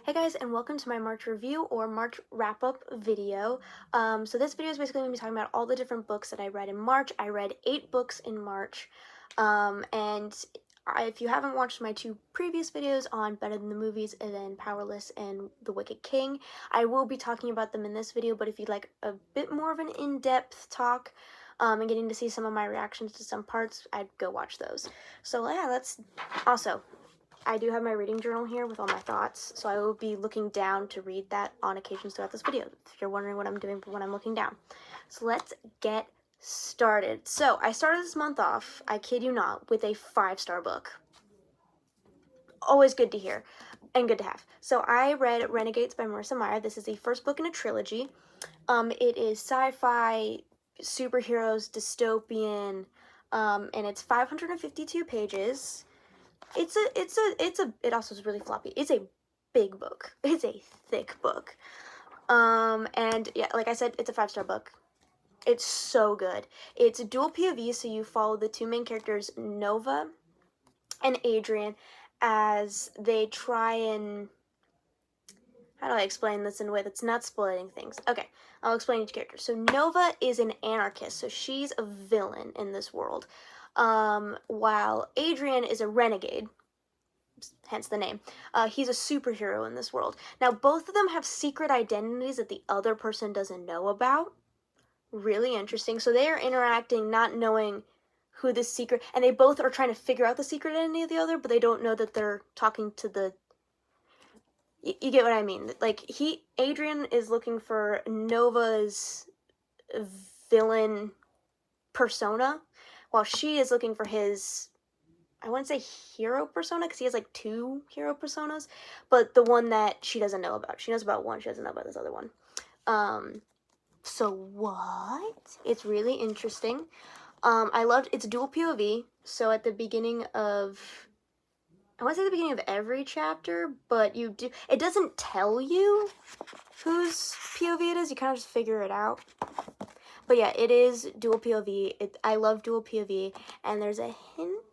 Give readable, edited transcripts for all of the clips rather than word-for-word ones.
Hey guys, and welcome to my March review or March wrap-up video. So this video is basically going to be talking about all the different books that I read in March. I read 8 books in March, if you haven't watched my 2 previous videos on Better Than the Movies and then Powerless and The Wicked King, I will be talking about them in this video, but if you'd like a bit more of an in-depth talk, and getting to see some of my reactions to some parts, I'd go watch those. So yeah, also, I do have my reading journal here with all my thoughts, so I will be looking down to read that on occasions throughout this video, if you're wondering what I'm doing when I'm looking down. So let's get started. So I started this month off, I kid you not, with a 5-star book. Always good to hear and good to have. So I read Renegades by Marissa Meyer. This is the first book in a trilogy. It is sci-fi, superheroes, dystopian, and it's 552 pages. It also is really floppy. It's a big book. It's a thick book. And yeah, like I said, it's a 5-star book. It's so good. It's a dual POV, so you follow the 2 main characters, Nova and Adrian, as they try and... How do I explain this in a way that's not spoiling things? Okay, I'll explain each character. So Nova is an anarchist, so she's a villain in this world, while Adrian is a renegade, hence the name. He's a superhero in this world. Now, both of them have secret identities that the other person doesn't know about. Really interesting. So they are interacting not knowing who the secret... And they both are trying to figure out the secret identity of the other, but they don't know that they're talking to the... You get what I mean? Like, Adrian is looking for Nova's villain persona, while she is looking for his... I wouldn't say hero persona, because he has like 2 hero personas, but the one that she doesn't know about. She knows about one, she doesn't know about this other one. So what? It's really interesting. I loved, it's dual POV, so at the beginning of, I want to say the beginning of every chapter, but it doesn't tell you whose POV it is, you kind of just figure it out. But yeah, it is dual POV. I love dual POV, and there's a hint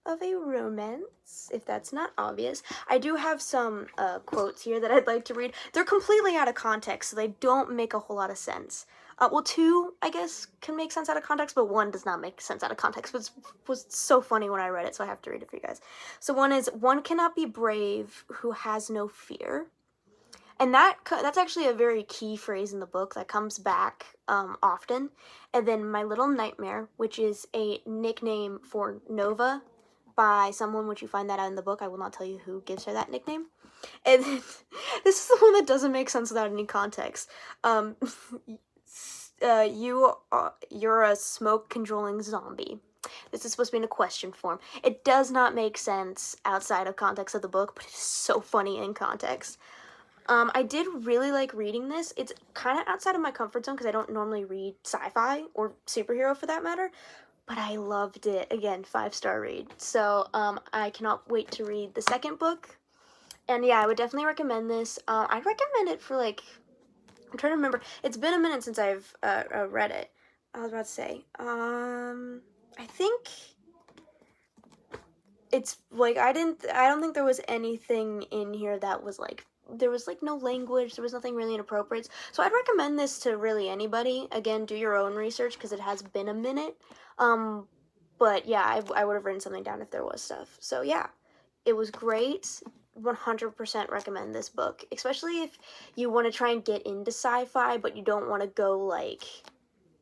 of a romance, if that's not obvious. I do have some quotes here that I'd like to read. They're completely out of context, so they don't make a whole lot of sense. Well, 2, I guess, can make sense out of context, but 1 does not make sense out of context, but it was so funny when I read it, so I have to read it for you guys. So one is, "One cannot be brave who has no fear." And that's actually a very key phrase in the book that comes back often. And then "My Little Nightmare," which is a nickname for Nova by someone, which you find that out in the book. I will not tell you who gives her that nickname. And then, this is the one that doesn't make sense without any context. You're a smoke-controlling zombie. This is supposed to be in a question form. It does not make sense outside of context of the book, but it's so funny in context. I did really like reading this. It's kind of outside of my comfort zone because I don't normally read sci-fi or superhero for that matter, but I loved it. Again, 5-star read. So, I cannot wait to read the second book. And yeah, I would definitely recommend this. I'd recommend it for like, I'm trying to remember. It's been a minute since I've read it. I was about to say, I think it's like, I don't think there was anything in here that was like, there was like no language, there was nothing really inappropriate, so I'd recommend this to really anybody. Again, do your own research because it has been a minute, but yeah, I would have written something down if there was stuff. So yeah, it was great. 100% recommend this book, especially if you want to try and get into sci-fi but you don't want to go like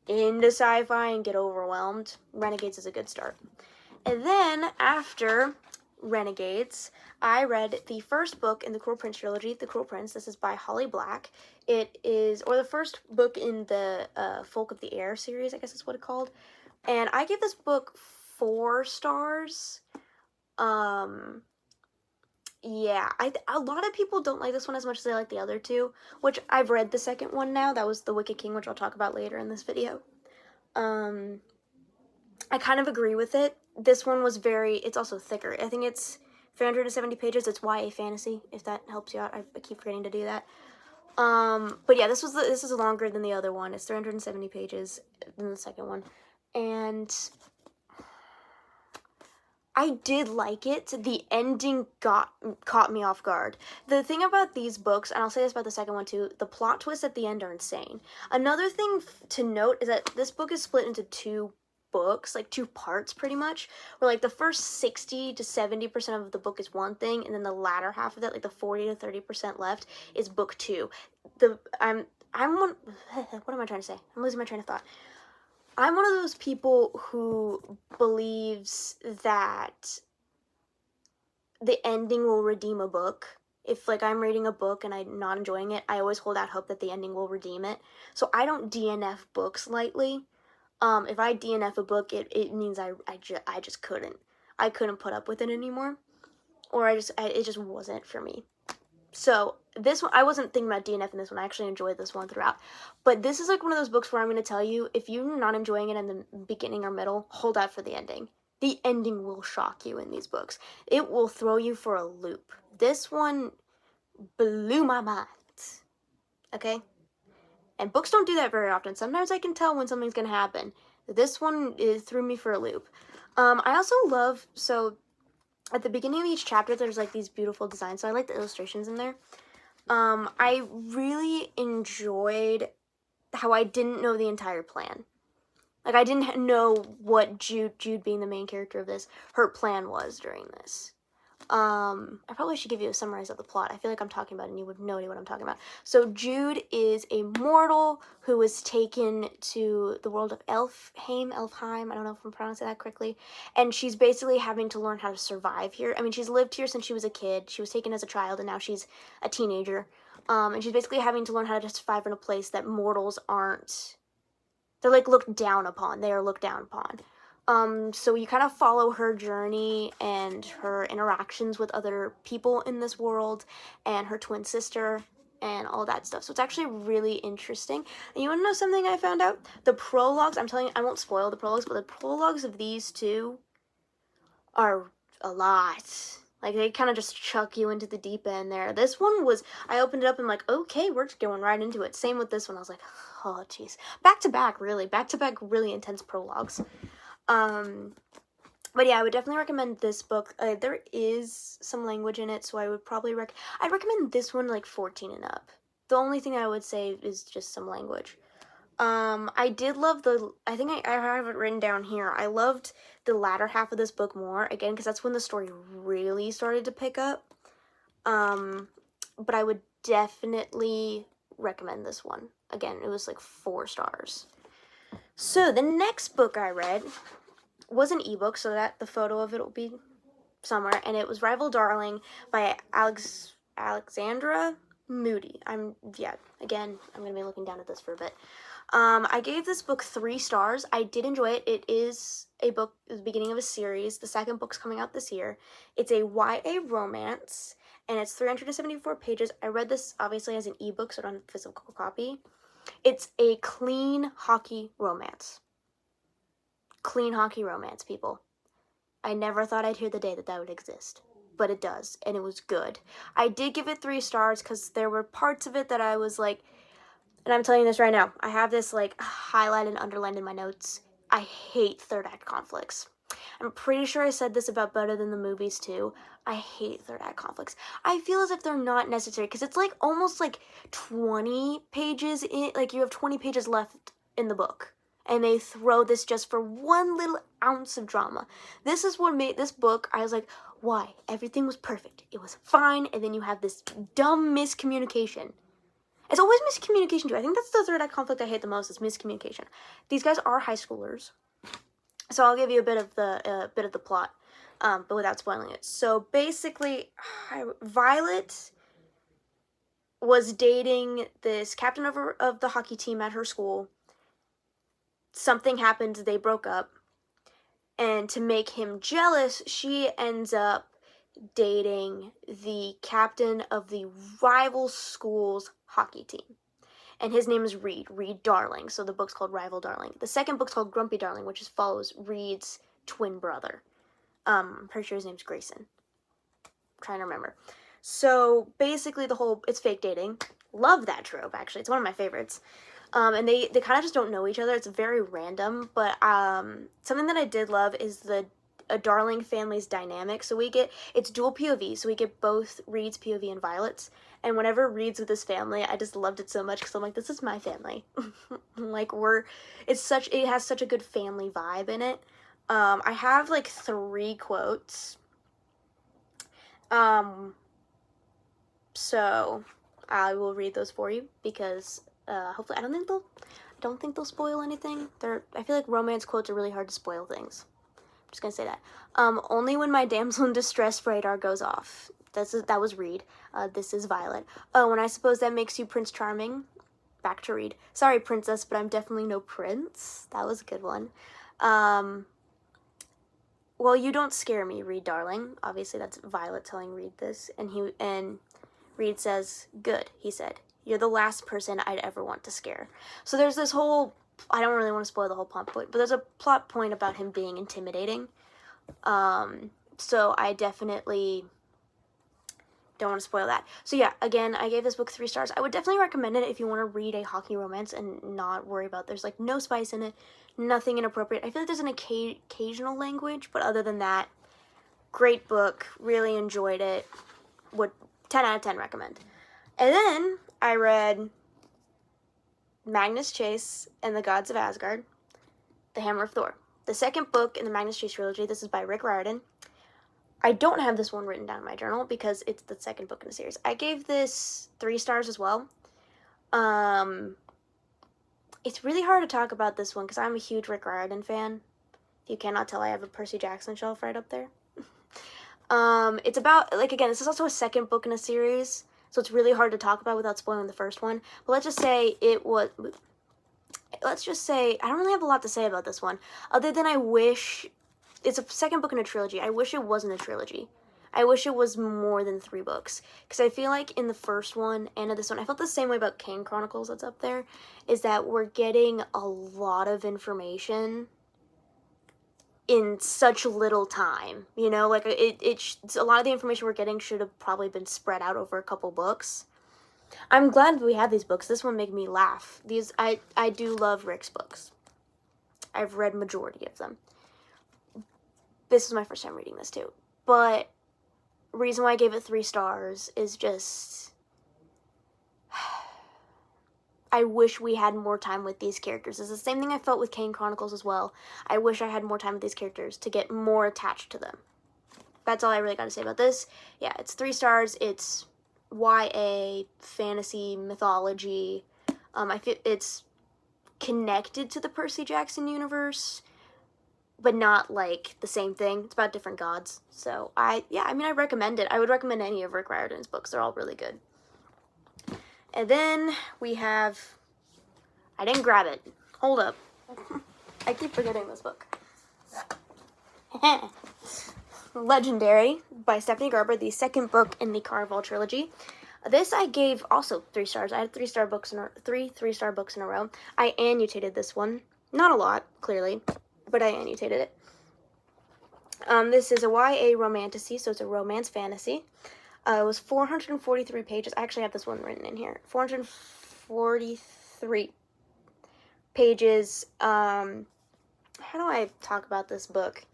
into sci-fi and get overwhelmed. Renegades is a good start. And then, after Renegades, I read the first book in the Cruel Prince trilogy, The Cruel Prince. This is by Holly Black. It is, or the first book in the Folk of the Air series, I guess is what it's called. And I give this book 4 stars. Yeah, a lot of people don't like this one as much as they like the other 2, which I've read the second one now. That was The Wicked King, which I'll talk about later in this video. I kind of agree with it. This one was it's also thicker. I think it's 370 pages. It's YA fantasy, if that helps you out. I keep forgetting to do that. But yeah, this is longer than the other one. It's 370 pages than the second one. And I did like it. The ending caught me off guard. The thing about these books, and I'll say this about the second one too, the plot twists at the end are insane. Another thing to note is that this book is split into two books, like two parts pretty much, where like the first 60 to 70% of the book is one thing, and then the latter half of that, like the 40 to 30% left, is book two. I'm one what am I trying to say? I'm losing my train of thought. I'm one of those people who believes that the ending will redeem a book. If like I'm reading a book and I'm not enjoying it, I always hold out hope that the ending will redeem it. So I don't DNF books lightly. If I DNF a book, it means I just couldn't. I couldn't put up with it anymore, or it just wasn't for me. So this one, I wasn't thinking about DNF in this one. I actually enjoyed this one throughout. But this is like one of those books where I'm going to tell you, if you're not enjoying it in the beginning or middle, hold out for the ending. The ending will shock you in these books. It will throw you for a loop. This one blew my mind. Okay? And books don't do that very often. Sometimes I can tell when something's going to happen. This one threw me for a loop. I also love, so at the beginning of each chapter, there's like these beautiful designs. So I like the illustrations in there. I really enjoyed how I didn't know the entire plan. Like, I didn't know what Jude being the main character of this, her plan was during this. I probably should give you a summary of the plot. I feel like I'm talking about it and you would know what I'm talking about. So Jude is a mortal who was taken to the world of Elfheim, I don't know if I'm pronouncing that correctly, and she's basically having to learn how to survive here. I mean, she's lived here since she was a kid. She was taken as a child, and now she's a teenager. And she's basically having to learn how to survive in a place that mortals aren't. They're like looked down upon. They are looked down upon. So you kind of follow her journey and her interactions with other people in this world and her twin sister and all that stuff. So it's actually really interesting. And you want to know something I found out? The prologues, I'm telling you, I won't spoil the prologues, but the prologues of these two are a lot. Like, they kind of just chuck you into the deep end there. This one was, I opened it up and I'm like, okay, we're just going right into it. Same with this one. I was like, oh, jeez. Back to back, really intense prologues. But yeah, I would definitely recommend this book. There is some language in it, so I would probably I'd recommend this one like 14 and up. The only thing I would say is just some language. I did love I think I have it written down here. I loved the latter half of this book more, again, because that's when the story really started to pick up. But I would definitely recommend this one. Again, it was like 4 stars. So the next book I read was an ebook, so that the photo of it will be somewhere, and it was Rival Darling by Alexandra Moody. Again, I'm going to be looking down at this for a bit. I gave this book 3 stars. I did enjoy it. It is a book at the beginning of a series. The second book's coming out this year. It's a YA romance, and it's 374 pages. I read this, obviously, as an ebook, so I don't have a physical copy. It's a clean hockey romance. Clean hockey romance, people. I never thought I'd hear the day that would exist. But it does, and it was good. I did give it 3 stars because there were parts of it that I was like, and I'm telling you this right now, I have this like highlighted and underlined in my notes. I hate third act conflicts. I'm pretty sure I said this about Better Than the Movies too. I hate third act conflicts. I feel as if they're not necessary because it's like almost like 20 pages in, like you have 20 pages left in the book. And they throw this just for one little ounce of drama. This is what made this book, I was like, why? Everything was perfect. It was fine, and then you have this dumb miscommunication. It's always miscommunication too. I think that's the third act conflict I hate the most, is miscommunication. These guys are high schoolers, so I'll give you a bit of the plot, but without spoiling it. So basically, Violet was dating this captain of the hockey team at her school. Something happened, they broke up, and to make him jealous, she ends up dating the captain of the rival school's hockey team. And his name is Reed Darling, so the book's called Rival Darling. The second book's called Grumpy Darling, which follows Reed's twin brother. I'm pretty sure his name's Grayson. I'm trying to remember. So basically it's fake dating. Love that trope, actually. It's one of my favorites. And they kind of just don't know each other. It's very random, but something that I did love is a Darling family's dynamic. So it's dual POV, so we get both Reed's POV and Violet's. And whenever Reed's with his family, I just loved it so much because I'm like, this is my family. Like it has such a good family vibe in it. I have like 3 quotes. So I will read those for you because hopefully I don't think they'll spoil anything. I feel like romance quotes are really hard to spoil things. I'm just gonna say that. Only when my damsel in distress radar goes off. That was Reed. This is Violet. Oh, and I suppose that makes you Prince Charming. Back to Reed. Sorry, princess, but I'm definitely no prince. That was a good one. Well, you don't scare me, Reed, darling. Obviously, that's Violet telling Reed this, and Reed says, "Good," he said. "You're the last person I'd ever want to scare." So there's this whole. I don't really want to spoil the whole plot point, but there's a plot point about him being intimidating. So I definitely don't want to spoil that. So yeah, again, I gave this book 3 stars. I would definitely recommend it if you want to read a hockey romance and not worry about there's like no spice in it, nothing inappropriate. I feel like there's an occasional language, but other than that, great book. Really enjoyed it. Would 10 out of 10 recommend. And then I read Magnus Chase and the Gods of Asgard, The Hammer of Thor. The second book in the Magnus Chase trilogy. This is by Rick Riordan. I don't have this one written down in my journal because it's the second book in the series. I gave this 3 stars as well. It's really hard to talk about this one because I'm a huge Rick Riordan fan. If you cannot tell, I have a Percy Jackson shelf right up there. It's about, like, again, this is also a second book in a series, so it's really hard to talk about without spoiling the first one. But let's just say I don't really have a lot to say about this one, other than it's a second book in a trilogy. I wish it wasn't a trilogy. I wish it was more than 3 books. Because I feel like in the first one and in this one, I felt the same way about Kane Chronicles that's up there, is that we're getting a lot of information in such little time. You know, like, a lot of the information we're getting should have probably been spread out over a couple books. I'm glad we have these books. This one made me laugh. I do love Rick's books. I've read majority of them. This is my first time reading this too. But reason why I gave it 3 stars is just I wish we had more time with these characters. It's the same thing I felt with Kane Chronicles as well. I wish I had more time with these characters to get more attached to them. That's all I really got to say about this. Yeah, it's 3 stars. It's YA, fantasy, mythology. I feel it's connected to the Percy Jackson universe, but not like the same thing. It's about different gods. So I recommend it. I would recommend any of Rick Riordan's books. They're all really good. And then we have, I didn't grab it. Hold up. I keep forgetting this book. Legendary by Stephanie Garber, the second book in the Caraval trilogy. This I gave also 3 stars. I had 3-star books in a row. I annotated this one. Not a lot, clearly, but I annotated it. This is a YA romantasy, so it's a romance fantasy. It was 443 pages. I actually have this one written in here. 443 pages. How do I talk about this book?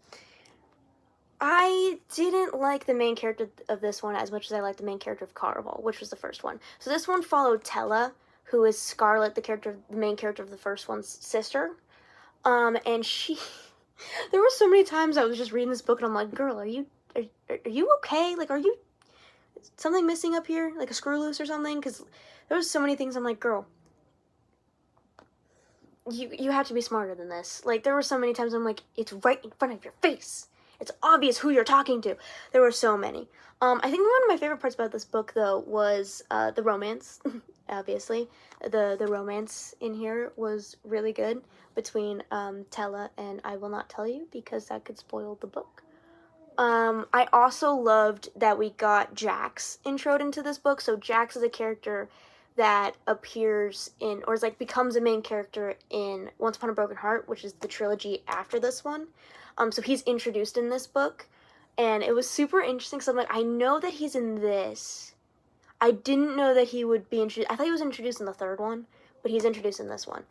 I didn't like the main character of this one as much as I liked the main character of Caraval, which was the first one. So this one followed Tella, who is Scarlet, the main character of the first one's sister. And she... There were so many times I was just reading this book and I'm like, girl, are you okay? Like, are you... something missing up here? Like a screw loose or something? Because there was so many things I'm like, girl, you have to be smarter than this. Like, there were so many times I'm like, it's right in front of your face. It's obvious who you're talking to. There were so many. I think one of my favorite parts about this book, though, was the romance. Obviously, the romance in here was really good between Tella and I Will Not Tell You, because that could spoil the book. I also loved that we got Jax introed into this book. So Jax is a character that appears in, or is like becomes a main character in Once Upon a Broken Heart, which is the trilogy after this one. So he's introduced in this book, and it was super interesting. So I'm like, I know that he's in this. I didn't know that he would be introduced. I thought he was introduced in the third one, but he's introduced in this one.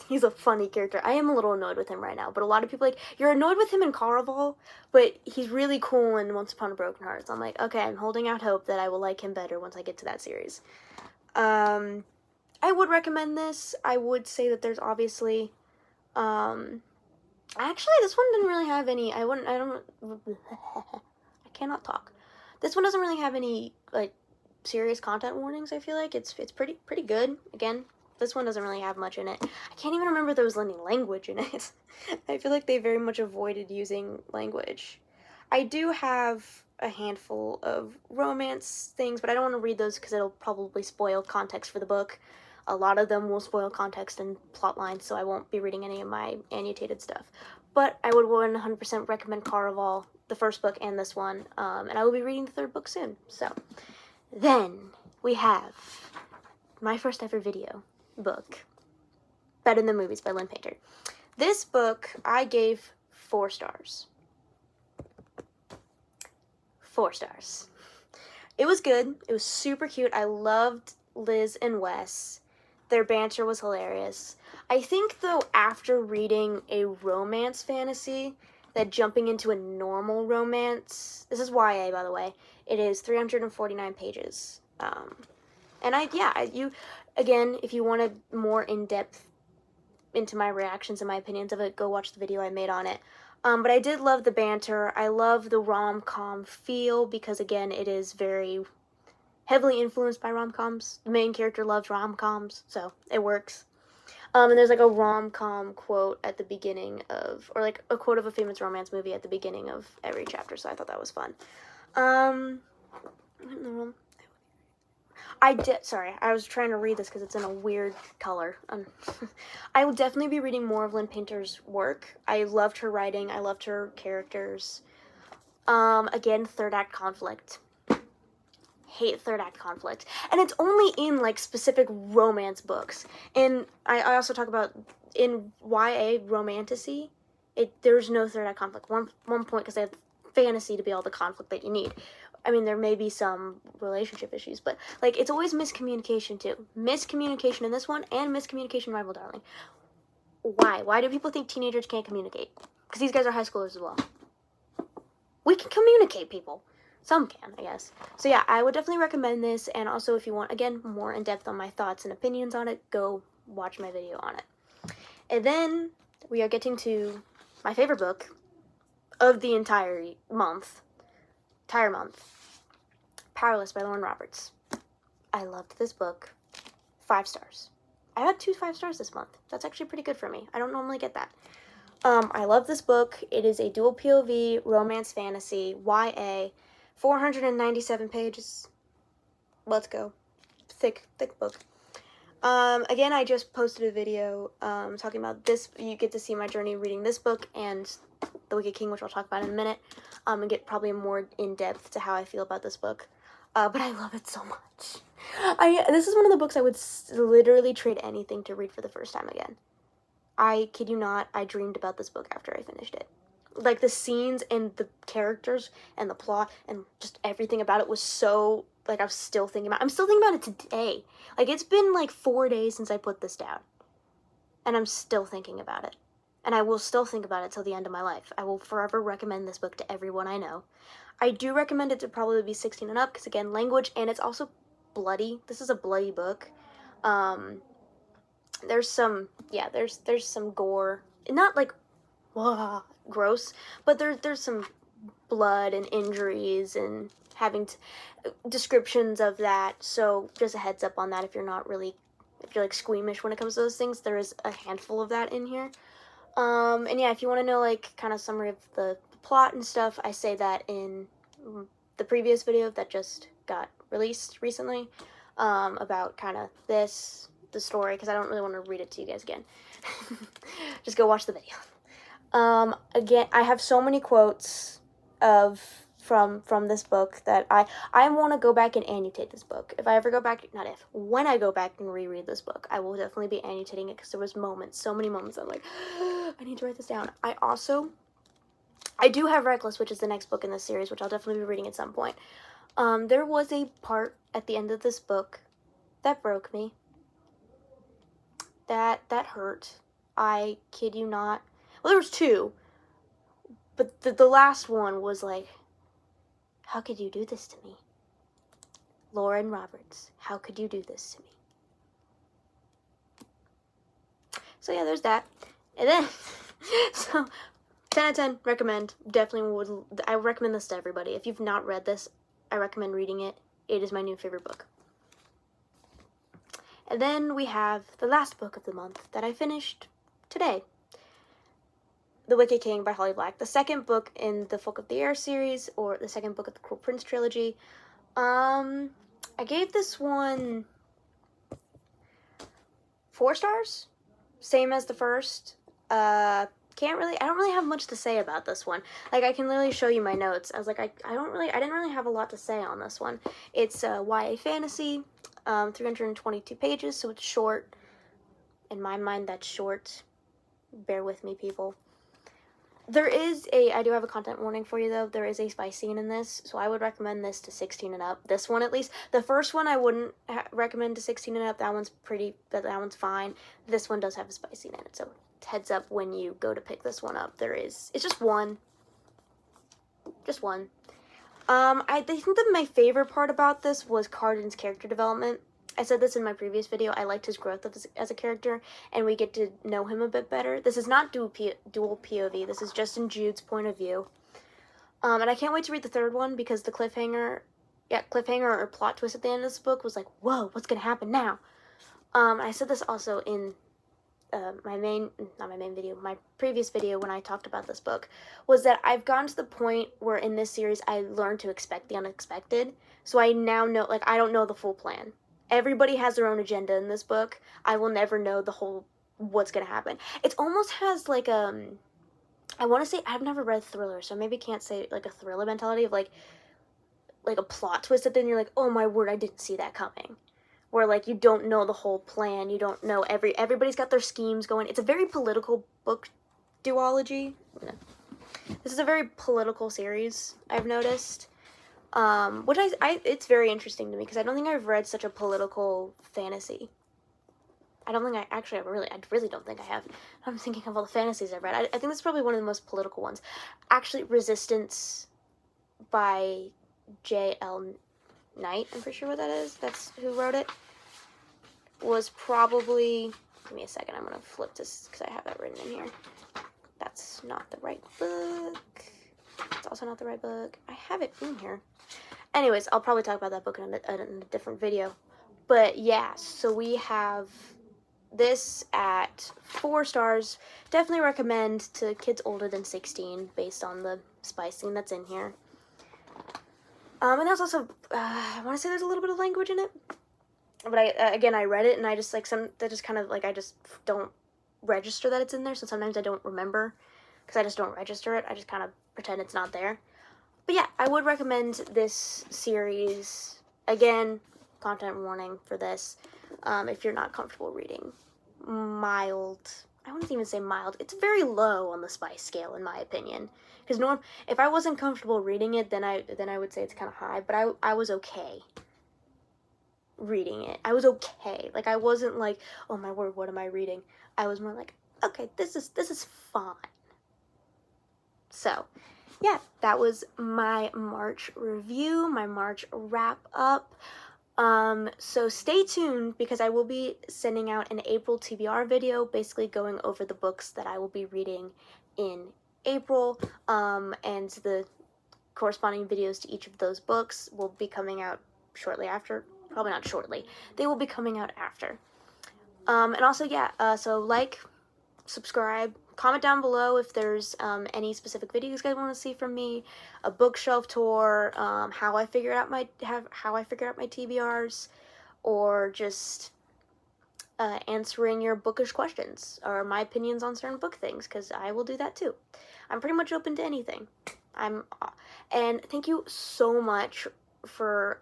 he's a funny character. I am a little annoyed with him right now, but a lot of people like, you're annoyed with him in Caraval, but he's really cool in Once Upon a Broken Heart. So I'm like, okay, I'm holding out hope that I will like him better once I get to that series. I would recommend this. I would say that there's obviously, actually, this one didn't really have any, I cannot talk. This one doesn't really have any, like, serious content warnings, I feel like. It's pretty good. Again, this one doesn't really have much in it. I can't even remember if there was any language in it. I feel like they very much avoided using language. I do have a handful of romance things, but I don't want to read those because it'll probably spoil context for the book. A lot of them will spoil context and plot lines, so I won't be reading any of my annotated stuff. But I would 100% recommend Caraval, the first book and this one, and I will be reading the third book soon. So, then we have my first ever video book, Better Than Movies by Lynn Painter. This book I gave 4 stars. 4 stars. It was good. It was super cute. I loved Liz and Wes. Their banter was hilarious. I think, though, after reading a romance fantasy, that jumping into a normal romance, this is YA, by the way, it is 349 pages. And again, if you want a more in-depth into my reactions and my opinions of it, go watch the video I made on it. But I did love the banter. I love the rom-com feel because, again, it is very heavily influenced by rom-coms. The main character loves rom-coms, so it works. And there's like a rom-com quote at the beginning of, or like a quote of a famous romance movie at the beginning of every chapter, so I thought that was fun. Sorry, I was trying to read this because it's in a weird color. I will definitely be reading more of Lynn Painter's work. I loved her writing. I loved her characters. Again, third act conflict. Hate third act conflict. And it's only in, like, specific romance books. And I also talk about, in YA romantasy, there's no third act conflict. One point, because they have fantasy to be all the conflict that you need. I mean, there may be some relationship issues, but, like, it's always miscommunication, too. Miscommunication in this one, and miscommunication in Rival Darling. Why? Why do people think teenagers can't communicate? Because these guys are high schoolers as well. We can communicate, people. Some can, I guess. So yeah, I would definitely recommend this, and also if you want, again, more in-depth on my thoughts and opinions on it, go watch my video on it. And then we are getting to my favorite book of the entire month. Powerless by Lauren Roberts. I loved this book. 5 stars. I had 2 5 stars this month. That's actually pretty good for me. I don't normally get that. I love this book. It is a dual POV romance fantasy, YA, 497 pages. Let's go. Thick book. Again, I just posted a video talking about this. You get to see my journey reading this book and The Wicked King, which I'll talk about in a minute, and get probably more in-depth to how I feel about this book. But I love it so much. This is one of the books I would literally trade anything to read for the first time again. I kid you not, I dreamed about this book after I finished it. Like, the scenes and the characters and the plot and just everything about it was so, like, I'm still thinking about it today. Like, it's been, like, 4 days since I put this down. And I'm still thinking about it. And I will still think about it till the end of my life. I will forever recommend this book to everyone I know. I do recommend it to probably be 16 and up, because, again, language, and it's also bloody. This is a bloody book. There's some gore. Not, like, gross, but there's some blood and injuries and descriptions of that, so just a heads up on that if you're like squeamish when it comes to those things. There is a handful of that in here. And yeah, if you want to know, like, kind of summary of the plot and stuff, I say that in the previous video that just got released recently, about kind of the story, because I don't really want to read it to you guys again. Just go watch the video. Again, I have so many quotes from this book that I want to go back and annotate this book. When I go back and reread this book, I will definitely be annotating it, because there was so many moments I'm like, I need to write this down. I do have Reckless, which is the next book in this series, which I'll definitely be reading at some point. There was a part at the end of this book that broke me. That hurt. I kid you not. Well, there was two, but the last one was like, how could you do this to me? Lauren Roberts, how could you do this to me? So yeah, there's that. And then, so 10 out of 10, recommend. Definitely would, I recommend this to everybody. If you've not read this, I recommend reading it. It is my new favorite book. And then we have the last book of the month that I finished today. The Wicked King by Holly Black. The second book in the Folk of the Air series, or the second book of the Cruel Prince trilogy. I gave this one 4 stars. Same as the first. I don't really have much to say about this one. Like, I can literally show you my notes. I was like, I didn't really have a lot to say on this one. It's YA fantasy, 322 pages, so it's short. In my mind, that's short. Bear with me, people. I do have a content warning for you, though. There is a spice scene in this, so I would recommend this to 16 and up. This one, at least. The first one, I wouldn't recommend to 16 and up. That one's fine. This one does have a spice scene in it, so heads up when you go to pick this one up. It's just one. Just one. I think that my favorite part about this was Cardan's character development. I said this in my previous video. I liked his growth as a character, and we get to know him a bit better. This is not dual POV. This is Justin Jude's point of view. And I can't wait to read the third one because the cliffhanger or plot twist at the end of this book was like, whoa, what's gonna happen now? I said this also in my previous video when I talked about this book, was that I've gotten to the point where in this series I learned to expect the unexpected. So I now know, like, I don't know the full plan. Everybody has their own agenda in this book. I will never know what's gonna happen. It almost has like, I want to say, I've never read thriller, so maybe can't say like a thriller mentality of like a plot twist that then you're like, oh my word, I didn't see that coming. Where like you don't know the whole plan, you don't know everybody's got their schemes going. It's a very political book duology. No. This is a very political series, I've noticed. Which it's very interesting to me because I don't think I've read such a political fantasy. I really don't think I have. I'm thinking of all the fantasies I've read. I think that's probably one of the most political ones. Actually, Resistance by J.L. Knight, I'm pretty sure what that is. That's who wrote it. Was probably, give me a second, I'm gonna flip this because I have that written in here. That's not the right book. It's also not the right book. I have it in here. Anyways, I'll probably talk about that book in a different video. But yeah, so we have this at 4 stars. Definitely recommend to kids older than 16 based on the spice scene that's in here. And there's also, I want to say there's a little bit of language in it. But I read it and I just like I just don't register that it's in there. So sometimes I don't remember because I just don't register it. I just kind of pretend it's not there. But yeah, I would recommend this series. Again, content warning for this. If you're not comfortable reading mild, I wouldn't even say mild. It's very low on the spice scale in my opinion. Because if I wasn't comfortable reading it, then I would say it's kind of high. But I was okay reading it. I was okay. Like I wasn't like, oh my word, what am I reading? I was more like, okay, this is fine. So, yeah, that was my March review, my March wrap up. So stay tuned because I will be sending out an April TBR video, basically going over the books that I will be reading in April, and the corresponding videos to each of those books will be coming out shortly after. Probably not shortly. They will be coming out after. And also, yeah, so like, subscribe, comment down below if there's any specific videos you guys want to see from me, a bookshelf tour, how I figure out my TBRs, or just answering your bookish questions or my opinions on certain book things, because I will do that too. I'm pretty much open to anything. And thank you so much for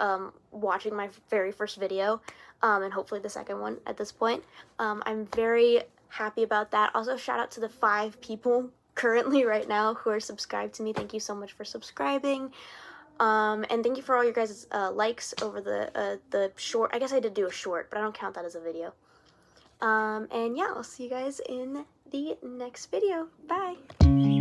watching my very first video, and hopefully the second one at this point. I'm very happy about that. Also, shout out to the 5 people currently right now who are subscribed to me. Thank you so much for subscribing. And thank you for all your guys' likes over the short. I guess I did do a short, but I don't count that as a video. And yeah, I'll see you guys in the the next video. Bye!